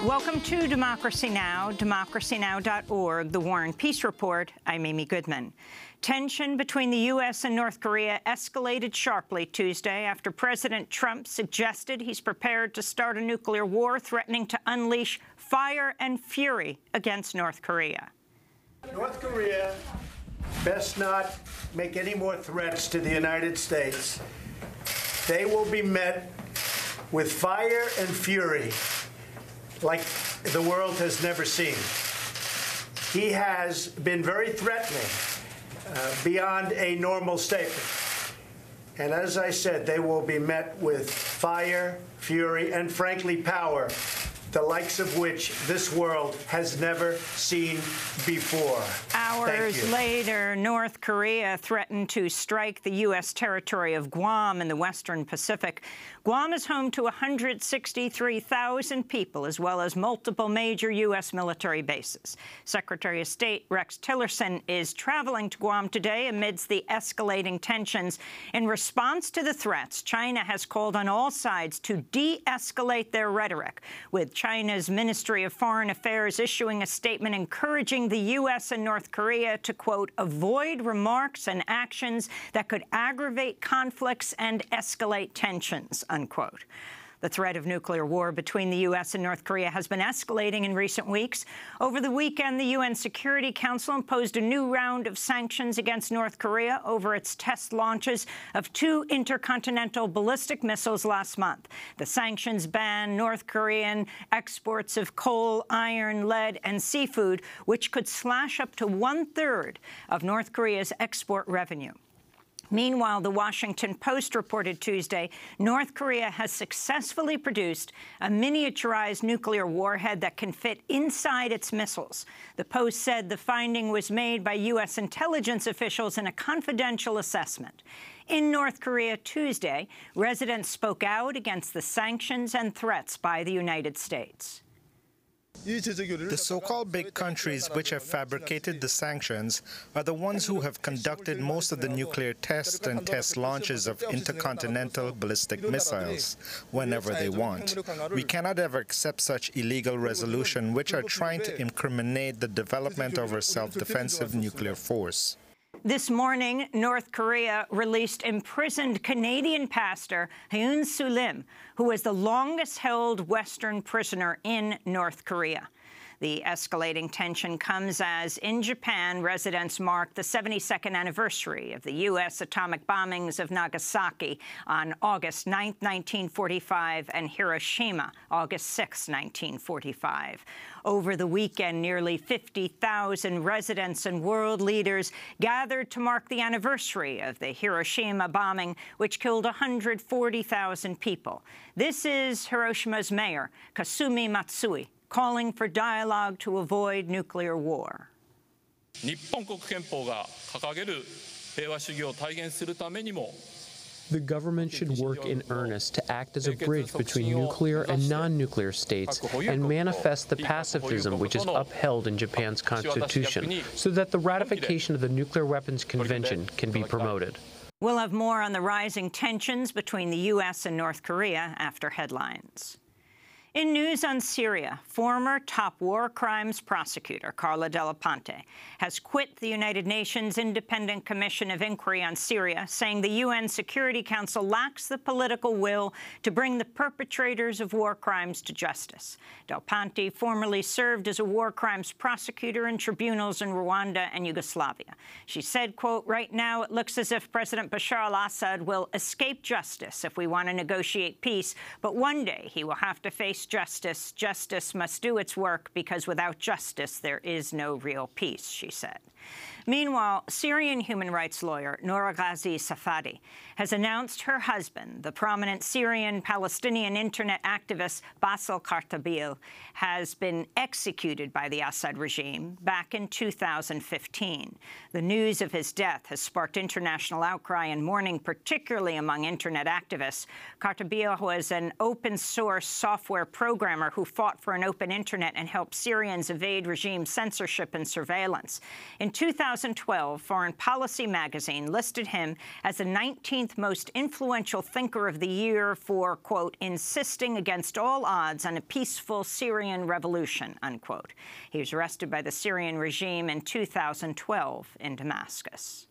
Welcome to Democracy Now!, democracynow.org, The War and Peace Report. I'm Amy Goodman. Tension between the U.S. and North Korea escalated sharply Tuesday after President Trump suggested he's prepared to start a nuclear war, threatening to unleash fire and fury against North Korea. North Korea best not make any more threats to the United States. They will be met with fire and fury like the world has never seen. He has been very threatening beyond a normal statement. And as I said, they will be met with fire, fury, and frankly, power, the likes of which this world has never seen before. Hours later, North Korea threatened to strike the U.S. territory of Guam in the Western Pacific. Guam is home to 163,000 people, as well as multiple major U.S. military bases. Secretary of State Rex Tillerson is traveling to Guam today amidst the escalating tensions. In response to the threats, China has called on all sides to de-escalate their rhetoric, with China's Ministry of Foreign Affairs issuing a statement encouraging the U.S. and North Korea to, quote, avoid remarks and actions that could aggravate conflicts and escalate tensions, unquote. The threat of nuclear war between the U.S. and North Korea has been escalating in recent weeks. Over the weekend, the UN Security Council imposed a new round of sanctions against North Korea over its test launches of 2 intercontinental ballistic missiles last month. The sanctions ban North Korean exports of coal, iron, lead, and seafood, which could slash up to 1/3 of North Korea's export revenue. Meanwhile, the Washington Post reported Tuesday North Korea has successfully produced a miniaturized nuclear warhead that can fit inside its missiles. The Post said the finding was made by U.S. intelligence officials in a confidential assessment. In North Korea Tuesday, residents spoke out against the sanctions and threats by the United States. The so-called big countries which have fabricated the sanctions are the ones who have conducted most of the nuclear tests and test launches of intercontinental ballistic missiles whenever they want. We cannot ever accept such illegal resolutions which are trying to incriminate the development of our self-defensive nuclear force. This morning, North Korea released imprisoned Canadian pastor Hyun Soo Lim, who is the longest-held Western prisoner in North Korea. The escalating tension comes as, in Japan, residents mark the 72nd anniversary of the U.S. atomic bombings of Nagasaki on August 9, 1945, and Hiroshima, August 6, 1945. Over the weekend, nearly 50,000 residents and world leaders gathered to mark the anniversary of the Hiroshima bombing, which killed 140,000 people. This is Hiroshima's mayor, Kasumi Matsui, calling for dialogue to avoid nuclear war. The government should work in earnest to act as a bridge between nuclear and non-nuclear states and manifest the pacifism which is upheld in Japan's constitution so that the ratification of the Nuclear Weapons Convention can be promoted. We'll have more on the rising tensions between the U.S. and North Korea after headlines. In news on Syria, former top war crimes prosecutor Carla Della Ponte has quit the United Nations Independent Commission of Inquiry on Syria, saying the UN Security Council lacks the political will to bring the perpetrators of war crimes to justice. Del Ponte formerly served as a war crimes prosecutor in tribunals in Rwanda and Yugoslavia. She said, quote, "Right now it looks as if President Bashar al-Assad will escape justice if we want to negotiate peace, but one day he will have to face justice. Justice must do its work because without justice there is no real peace," she said. Meanwhile, Syrian human rights lawyer Noura Ghazi Safadi has announced her husband, the prominent Syrian-Palestinian internet activist Bassel Kartabil, has been executed by the Assad regime back in 2015. The news of his death has sparked international outcry and mourning, particularly among internet activists. Kartabil was an open-source software programmer who fought for an open internet and helped Syrians evade regime censorship and surveillance. In 2012, Foreign Policy magazine listed him as the 19th most influential thinker of the year for, quote, insisting against all odds on a peaceful Syrian revolution, unquote. He was arrested by the Syrian regime in 2012 in Damascus.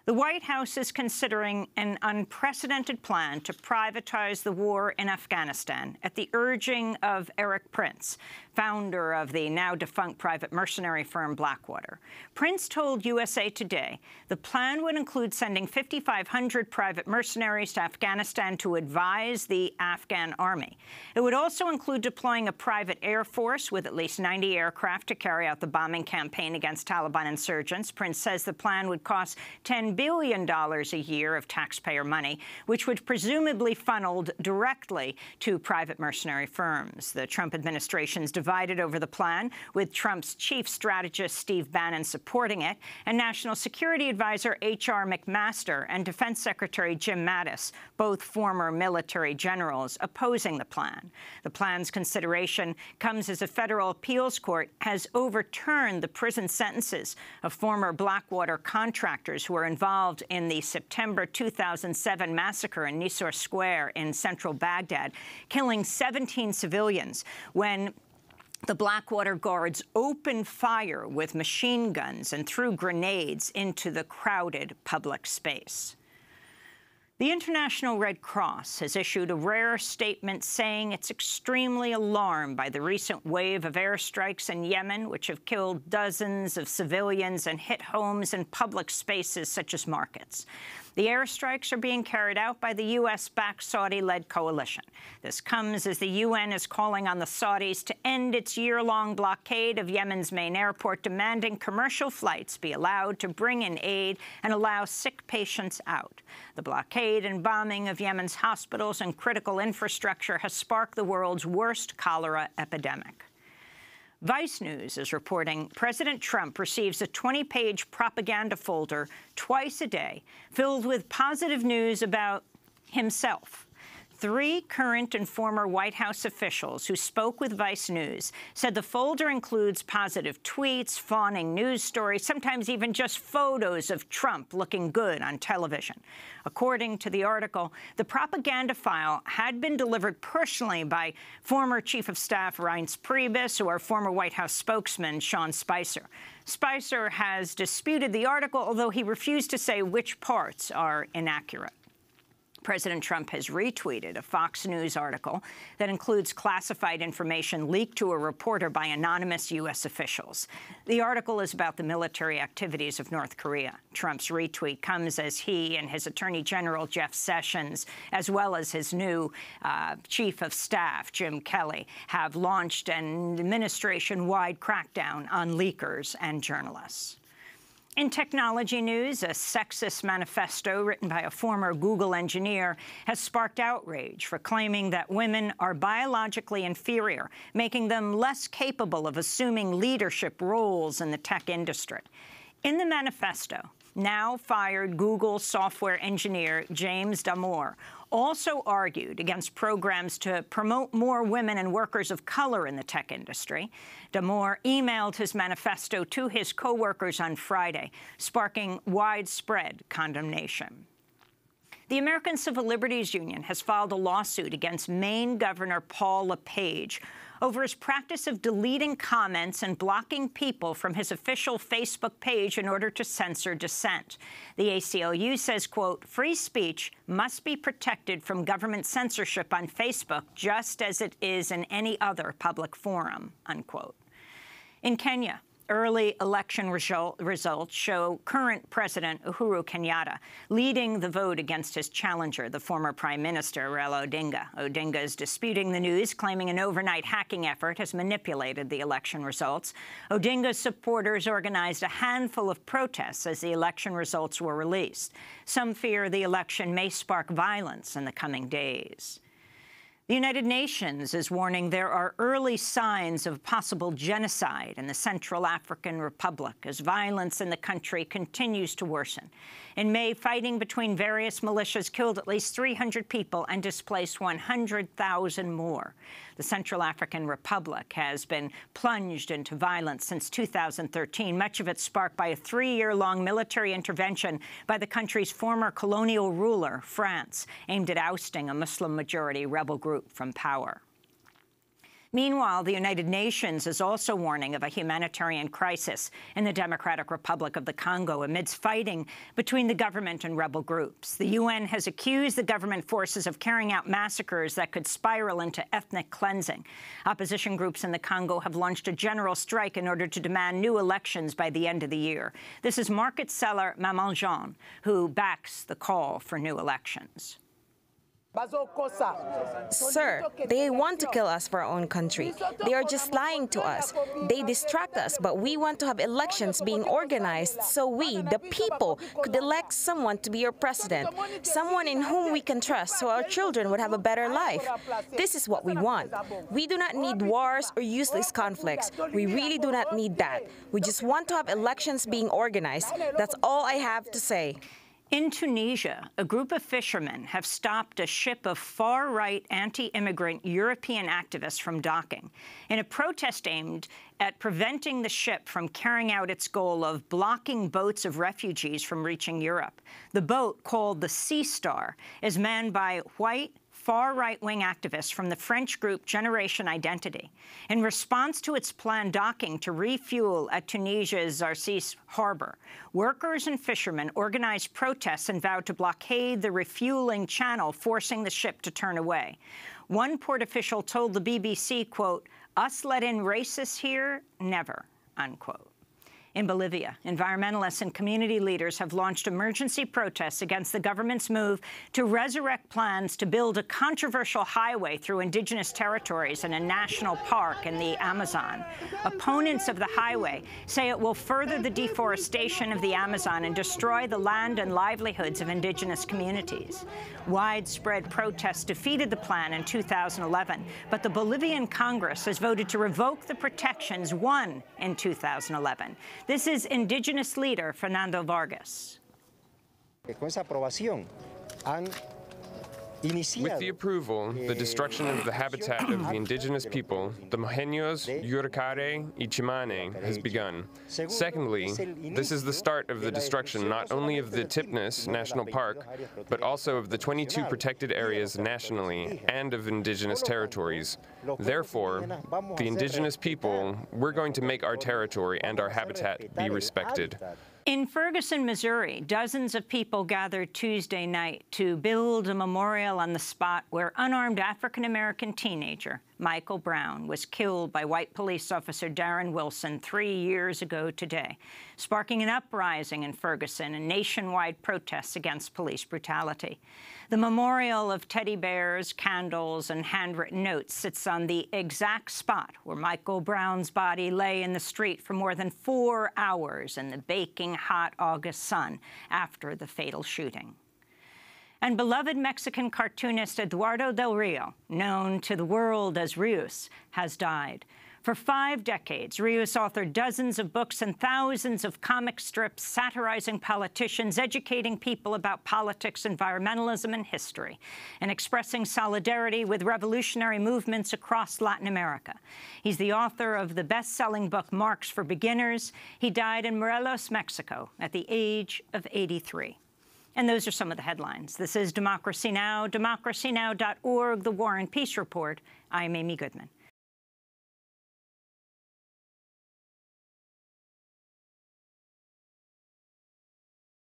The White House is considering an unprecedented plan to privatize the war in Afghanistan at the urging of Eric Prince, founder of the now-defunct private mercenary firm Blackwater. Prince told USA Today the plan would include sending 5,500 private mercenaries to Afghanistan to advise the Afghan army. It would also include deploying a private air force with at least 90 aircraft to carry out the bombing campaign against Taliban insurgents. Prince says the plan would cost $10 billion a year of taxpayer money, which would presumably funneled directly to private mercenary firms. The Trump administration's divided over the plan, with Trump's chief strategist Steve Bannon supporting it, and National Security Advisor H.R. McMaster and Defense Secretary Jim Mattis, both former military generals, opposing the plan. The plan's consideration comes as a federal appeals court has overturned the prison sentences of former Blackwater contractors who were involved in the September 2007 massacre in Nisour Square in central Baghdad, killing 17 civilians when the Blackwater guards opened fire with machine guns and threw grenades into the crowded public space. The International Red Cross has issued a rare statement saying it's extremely alarmed by the recent wave of airstrikes in Yemen, which have killed dozens of civilians and hit homes and public spaces such as markets. The airstrikes are being carried out by the U.S.-backed Saudi-led coalition. This comes as the UN is calling on the Saudis to end its year-long blockade of Yemen's main airport, demanding commercial flights be allowed to bring in aid and allow sick patients out. The blockade and bombing of Yemen's hospitals and critical infrastructure has sparked the world's worst cholera epidemic. Vice News is reporting President Trump receives a 20-page propaganda folder twice a day filled with positive news about himself. 3 current and former White House officials who spoke with Vice News said the folder includes positive tweets, fawning news stories, sometimes even just photos of Trump looking good on television. According to the article, the propaganda file had been delivered personally by former Chief of Staff Reince Priebus or former White House spokesman Sean Spicer. Spicer has disputed the article, although he refused to say which parts are inaccurate. President Trump has retweeted a Fox News article that includes classified information leaked to a reporter by anonymous U.S. officials. The article is about the military activities of North Korea. Trump's retweet comes as he and his Attorney General Jeff Sessions, as well as his new Chief of Staff, Jim Kelly, have launched an administration-wide crackdown on leakers and journalists. In technology news, a sexist manifesto written by a former Google engineer has sparked outrage for claiming that women are biologically inferior, making them less capable of assuming leadership roles in the tech industry. In the manifesto, now fired Google software engineer James Damore also argued against programs to promote more women and workers of color in the tech industry. Damore emailed his manifesto to his co-workers on Friday, sparking widespread condemnation. The American Civil Liberties Union has filed a lawsuit against Maine Governor Paul LePage over his practice of deleting comments and blocking people from his official Facebook page in order to censor dissent. The ACLU says, quote, free speech must be protected from government censorship on Facebook just as it is in any other public forum, unquote. In Kenya, early election results show current President Uhuru Kenyatta leading the vote against his challenger, the former Prime Minister Raila Odinga. Odinga is disputing the news, claiming an overnight hacking effort has manipulated the election results. Odinga's supporters organized a handful of protests as the election results were released. Some fear the election may spark violence in the coming days. The United Nations is warning there are early signs of possible genocide in the Central African Republic as violence in the country continues to worsen. In May, fighting between various militias killed at least 300 people and displaced 100,000 more. The Central African Republic has been plunged into violence since 2013, much of it sparked by a 3-year-long military intervention by the country's former colonial ruler, France, aimed at ousting a Muslim-majority rebel group from power. Meanwhile, the United Nations is also warning of a humanitarian crisis in the Democratic Republic of the Congo amidst fighting between the government and rebel groups. The UN has accused the government forces of carrying out massacres that could spiral into ethnic cleansing. Opposition groups in the Congo have launched a general strike in order to demand new elections by the end of the year. This is market seller Maman Jean, who backs the call for new elections. Sir, they want to kill us for our own country. They are just lying to us. They distract us, but we want to have elections being organized so we, the people, could elect someone to be our president, someone in whom we can trust so our children would have a better life. This is what we want. We do not need wars or useless conflicts. We really do not need that. We just want to have elections being organized. That's all I have to say. In Tunisia, a group of fishermen have stopped a ship of far-right anti-immigrant European activists from docking in a protest aimed at preventing the ship from carrying out its goal of blocking boats of refugees from reaching Europe. The boat, called the Sea Star, is manned by white, far-right-wing activists from the French group Generation Identity. In response to its planned docking to refuel at Tunisia's Zarsis harbor, workers and fishermen organized protests and vowed to blockade the refueling channel, forcing the ship to turn away. One port official told the BBC, quote, "Us let in racists here? Never," unquote. In Bolivia, environmentalists and community leaders have launched emergency protests against the government's move to resurrect plans to build a controversial highway through indigenous territories in a national park in the Amazon. Opponents of the highway say it will further the deforestation of the Amazon and destroy the land and livelihoods of indigenous communities. Widespread protests defeated the plan in 2011, but the Bolivian Congress has voted to revoke the protections won in 2011. This is indigenous leader Fernando Vargas. With the approval, the destruction of the habitat of the indigenous people, the Mojeños, Yuricare, y Chimane, has begun. Secondly, this is the start of the destruction not only of the Tipnis National Park, but also of the 22 protected areas nationally and of indigenous territories. Therefore, the indigenous people, we're going to make our territory and our habitat be respected. In Ferguson, Missouri, dozens of people gathered Tuesday night to build a memorial on the spot where unarmed African-American teenager Michael Brown was killed by white police officer Darren Wilson 3 years ago today, sparking an uprising in Ferguson and nationwide protests against police brutality. The memorial of teddy bears, candles, and handwritten notes sits on the exact spot where Michael Brown's body lay in the street for more than 4 hours in the baking hot August sun after the fatal shooting. And beloved Mexican cartoonist Eduardo Del Rio, known to the world as Rius, has died. For 5 decades, Rius authored dozens of books and thousands of comic strips satirizing politicians, educating people about politics, environmentalism, and history, and expressing solidarity with revolutionary movements across Latin America. He's the author of the best-selling book Marx for Beginners. He died in Morelos, Mexico, at the age of 83. And those are some of the headlines. This is Democracy Now!, democracynow.org, The War and Peace Report. I'm Amy Goodman.